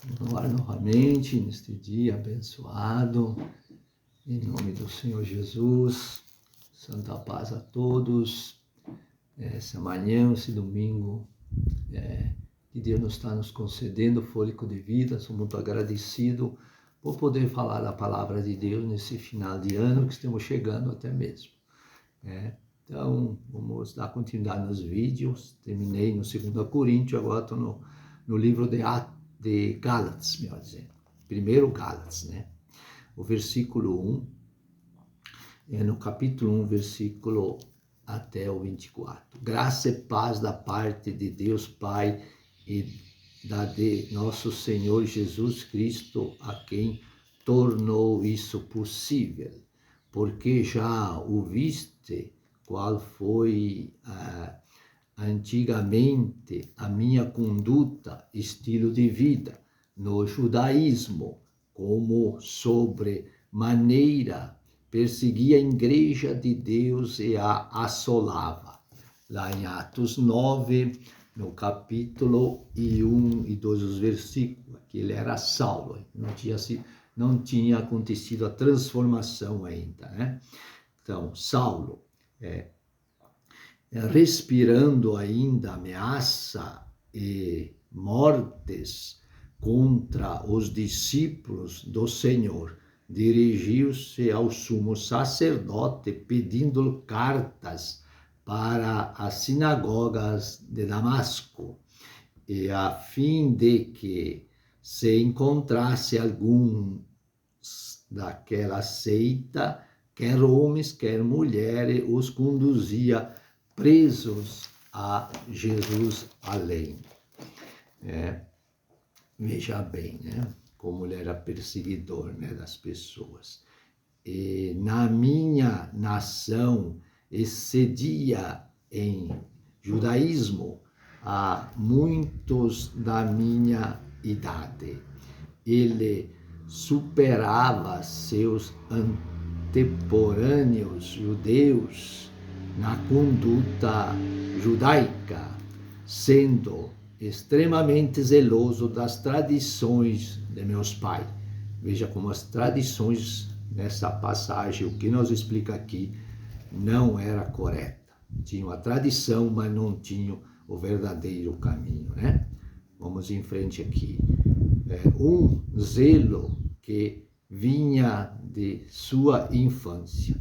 no ar novamente, neste dia abençoado, em nome do Senhor Jesus. Santa paz a todos. Essa manhã, esse domingo, que Deus está nos concedendo fôlego de vida. Sou muito agradecido por poder falar da palavra de Deus nesse final de ano que estamos chegando até mesmo. Então, vamos dar continuidade nos vídeos. Terminei no 2 Coríntios, agora estou no livro de Gálatas, melhor dizendo. Primeiro Gálatas, né? O versículo 1, no capítulo 1, versículo até o 24. Graça e paz da parte de Deus Pai e de nosso Senhor Jesus Cristo, a quem tornou isso possível, porque já o viste qual foi antigamente a minha conduta, estilo de vida no judaísmo, como sobremaneira perseguia a igreja de Deus e a assolava. Lá em Atos 9, no capítulo 1 e 2 os versículos, que ele era Saulo, não tinha acontecido a transformação ainda, né? Então, Saulo, respirando ainda ameaça e mortes contra os discípulos do Senhor, dirigiu-se ao sumo sacerdote pedindo cartas para as sinagogas de Damasco, e a fim de que se encontrasse algum daquela seita, quer homens, quer mulheres, os conduzia presos a Jerusalém. Veja bem, né? Como ele era perseguidor, né, das pessoas. E na minha nação excedia em judaísmo a muitos da minha idade. Ele superava seus contemporâneos judeus na conduta judaica, sendo extremamente zeloso das tradições de meus pais. Veja como as tradições nessa passagem, o que nos explica aqui, não era correta. Tinham a tradição, mas não tinham o verdadeiro caminho, né? Vamos em frente aqui. Um zelo que vinha de sua infância.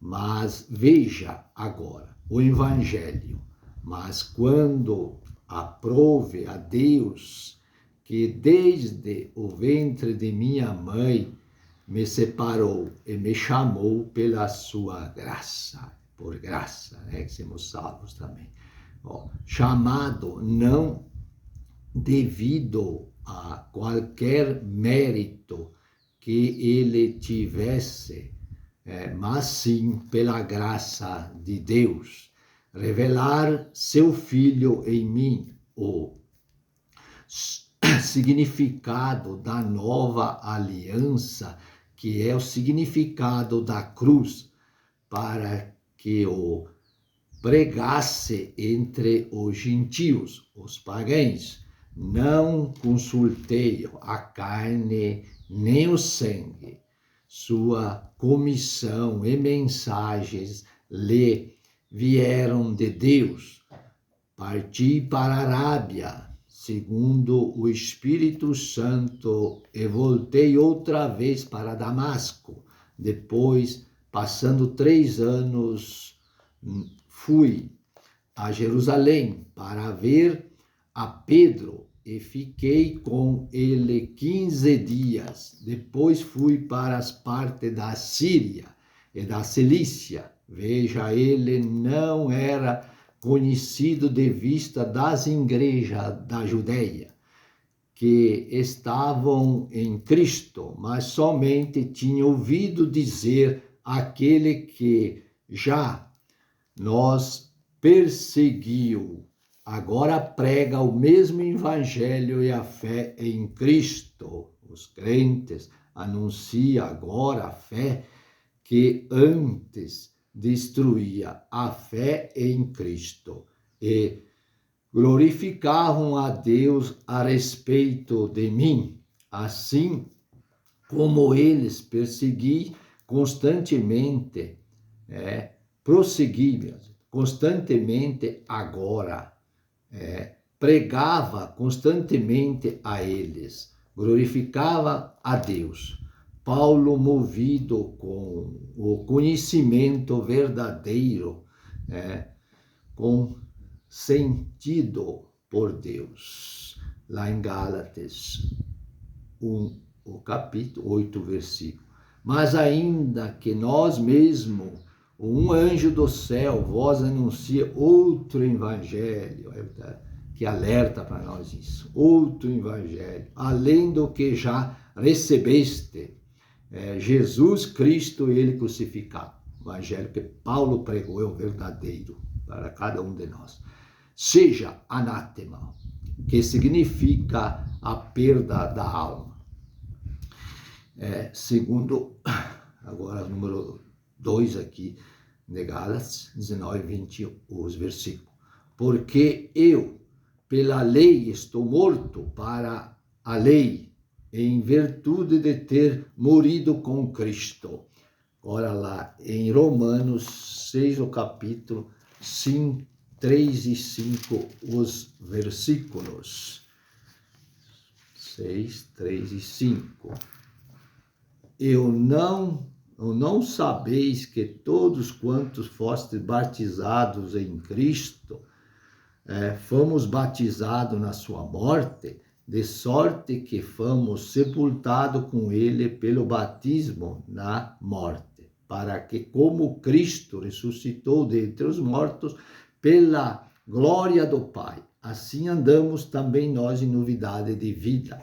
Mas veja agora o Evangelho. Mas quando aprove a Deus, que desde o ventre de minha mãe me separou e me chamou pela sua graça, por graça, né, que somos salvos também. Chamado não devido a qualquer mérito que ele tivesse, mas sim pela graça de Deus, revelar seu Filho em mim, o significado da nova aliança, que é o significado da cruz, para que o pregasse entre os gentios, os pagãos. Não consultei a carne nem o sangue. Sua comissão e mensagens lhe vieram de Deus. Parti para a Arábia, segundo o Espírito Santo, e voltei outra vez para Damasco. Depois, passando 3 anos, fui a Jerusalém para ver a Pedro e fiquei com ele 15 dias. Depois fui para as partes da Síria e da Cilícia. Veja, ele não era conhecido de vista das igrejas da Judeia, que estavam em Cristo, mas somente tinha ouvido dizer aquele que já nos perseguiu. Agora prega o mesmo evangelho e a fé em Cristo. Os crentes anunciam agora a fé que antes destruía, a fé em Cristo, e glorificavam a Deus a respeito de mim. assim como eles persegui constantemente, prossegui constantemente agora, pregava constantemente a eles, glorificava a Deus. Paulo, movido com o conhecimento verdadeiro, com sentido por Deus. Lá em Gálatas 1, o capítulo 8, versículo. Mas ainda que nós mesmo, um anjo do céu, vós anuncia outro evangelho, que alerta para nós isso, outro evangelho, além do que já recebeste, Jesus Cristo, ele crucificado. O evangelho que Paulo pregou é o verdadeiro para cada um de nós. Seja anátema, que significa a perda da alma. Segundo, agora número 2 aqui, de Gálatas 19, 20, os versículos. Porque eu, pela lei, estou morto para a lei, em virtude de ter morrido com Cristo. Ora lá, em Romanos 6, o capítulo 5, 3 e 5, os versículos 6, 3 e 5. Eu não sabeis que todos quantos fostes batizados em Cristo, fomos batizados na sua morte, de sorte que fomos sepultados com ele pelo batismo na morte, para que, como Cristo ressuscitou dentre os mortos, pela glória do Pai, assim andamos também nós em novidade de vida.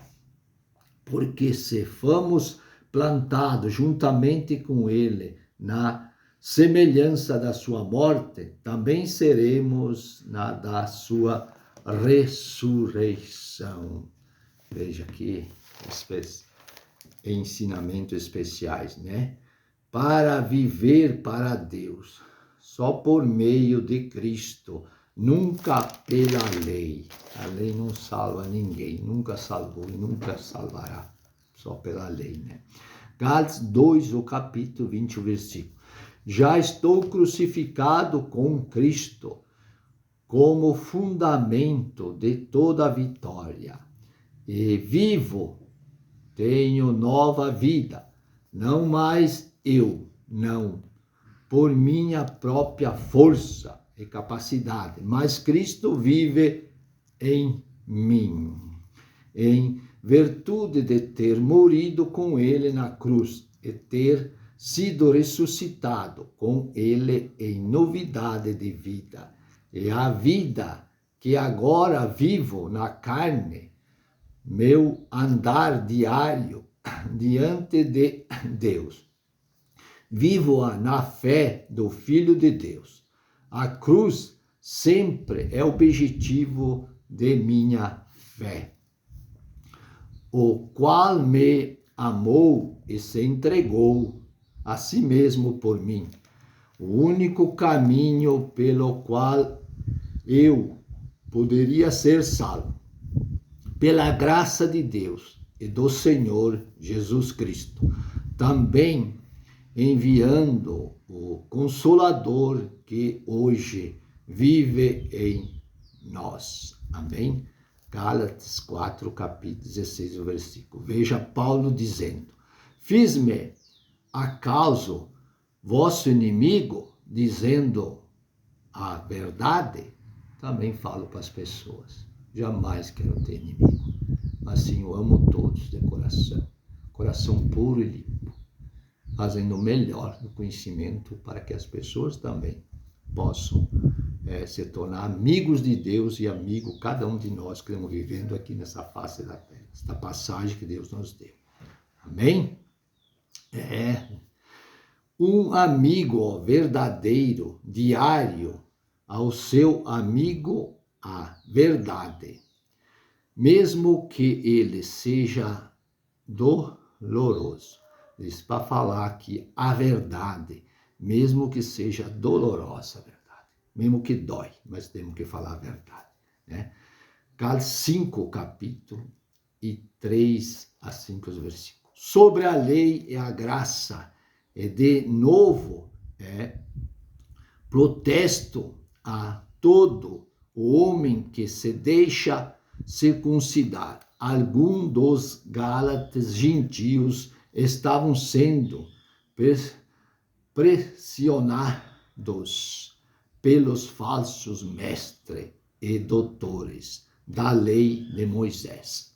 Porque se fomos plantados juntamente com ele na semelhança da sua morte, também seremos na da sua ressurreição. Veja que ensinamentos especiais, né? Para viver para Deus, só por meio de Cristo, nunca pela lei. A lei não salva ninguém, nunca salvou e nunca salvará, só pela lei, né? Gálatas 2, o capítulo 20, o versículo. Já estou crucificado com Cristo, como fundamento de toda a vitória. E vivo, tenho nova vida, não mais eu, não, por minha própria força e capacidade, mas Cristo vive em mim, em virtude de ter morrido com ele na cruz e ter sido ressuscitado com ele em novidade de vida. E a vida que agora vivo na carne, meu andar diário diante de Deus, vivo-a na fé do Filho de Deus. A cruz sempre é o objetivo de minha fé, o qual me amou e se entregou a si mesmo por mim. O único caminho pelo qual eu poderia ser salvo, pela graça de Deus e do Senhor Jesus Cristo, também enviando o Consolador que hoje vive em nós. Amém? Gálatas 4, capítulo 16, versículo. Veja Paulo dizendo: fiz-me acaso vosso inimigo, dizendo a verdade? Também falo para as pessoas. Jamais quero ter inimigo. Assim eu amo todos de coração. Coração puro e limpo. Fazendo o melhor no conhecimento para que as pessoas também possam se tornar amigos de Deus e amigo cada um de nós que estamos vivendo aqui nessa face da terra, esta passagem que Deus nos deu. Amém? Um amigo verdadeiro, diário, ao seu amigo a verdade, mesmo que ele seja doloroso. Isso para falar aqui a verdade, mesmo que seja dolorosa a verdade, mesmo que dói, mas temos que falar a verdade, né? Gálatas 5, capítulo, e 3 assim que os versículos. Sobre a lei e a graça, e de novo, protesto a todo o homem que se deixa circuncidar. Alguns dos gálatas gentios estavam sendo pressionados pelos falsos mestres e doutores da lei de Moisés,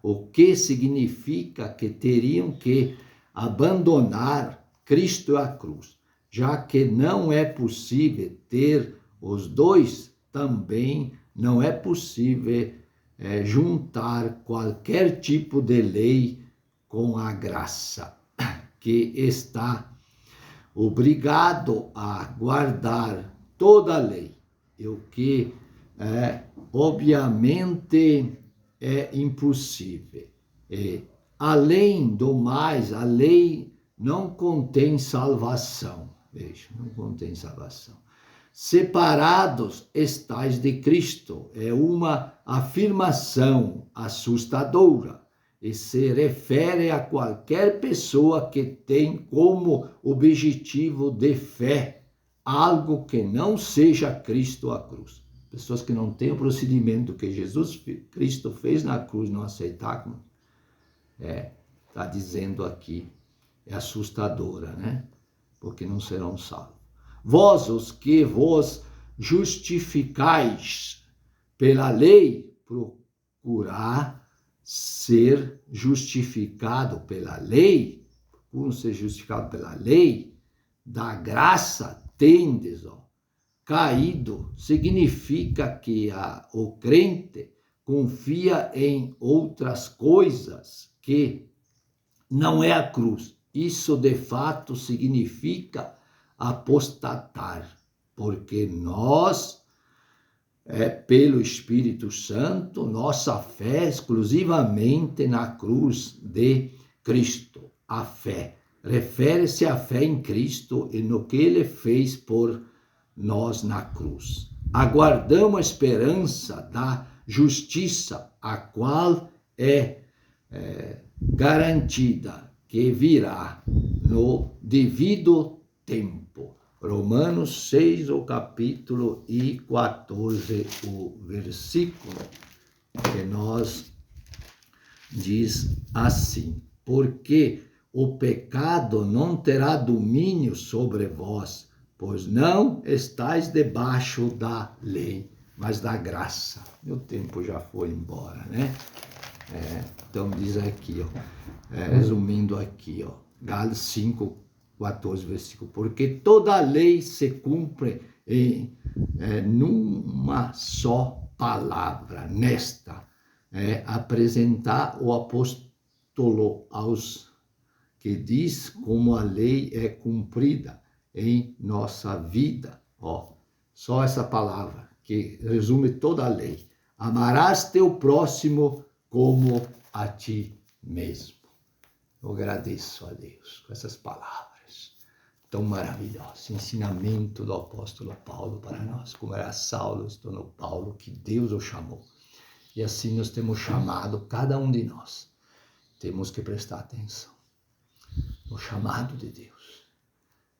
o que significa que teriam que abandonar Cristo e a cruz, já que não é possível ter os dois, também não é possível juntar qualquer tipo de lei com a graça, que está obrigado a guardar toda a lei, e o que obviamente é impossível. Além do mais, a lei não contém salvação. Veja, não contém salvação. Separados estais de Cristo é uma afirmação assustadora e se refere a qualquer pessoa que tem como objetivo de fé algo que não seja Cristo a cruz. Pessoas que não têm o procedimento que Jesus Cristo fez na cruz, não aceitaram, está dizendo aqui, é assustadora, né? Porque não serão salvos. Vós, os que vos justificais pela lei, procurar ser justificado pela lei, procuram ser justificado pela lei, da graça tendes, caído, significa que o crente confia em outras coisas que não é a cruz. Isso de fato significa apostatar, porque nós, pelo Espírito Santo, nossa fé exclusivamente na cruz de Cristo. A fé refere-se à fé em Cristo e no que Ele fez por nós na cruz. Aguardamos a esperança da justiça, a qual é garantida, que virá no devido tempo. Romanos 6, o capítulo e 14, o versículo, que nós diz assim: porque o pecado não terá domínio sobre vós, pois não estáis debaixo da lei, mas da graça. Meu tempo já foi embora, né? Então diz aqui, resumindo aqui, Gálatas 5, 14, versículo. Porque toda a lei se cumpre numa só palavra, nesta, apresentar o apóstolo aos que diz como a lei é cumprida em nossa vida. Só essa palavra que resume toda a lei. Amarás teu próximo como a ti mesmo. Eu agradeço a Deus com essas palavras tão maravilhosas. Ensinamento do apóstolo Paulo para nós. Como era Saulo, estou no Paulo, que Deus o chamou. E assim nós temos chamado, cada um de nós. Temos que prestar atenção no chamado de Deus.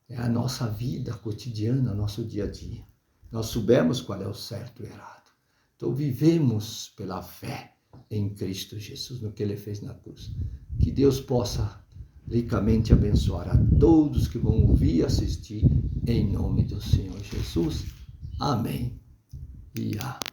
É a nossa vida cotidiana, nosso dia a dia. Nós soubemos qual é o certo e o errado. Então vivemos pela fé em Cristo Jesus, no que Ele fez na cruz. Que Deus possa ricamente abençoar a todos que vão ouvir e assistir, em nome do Senhor Jesus. Amém e amém.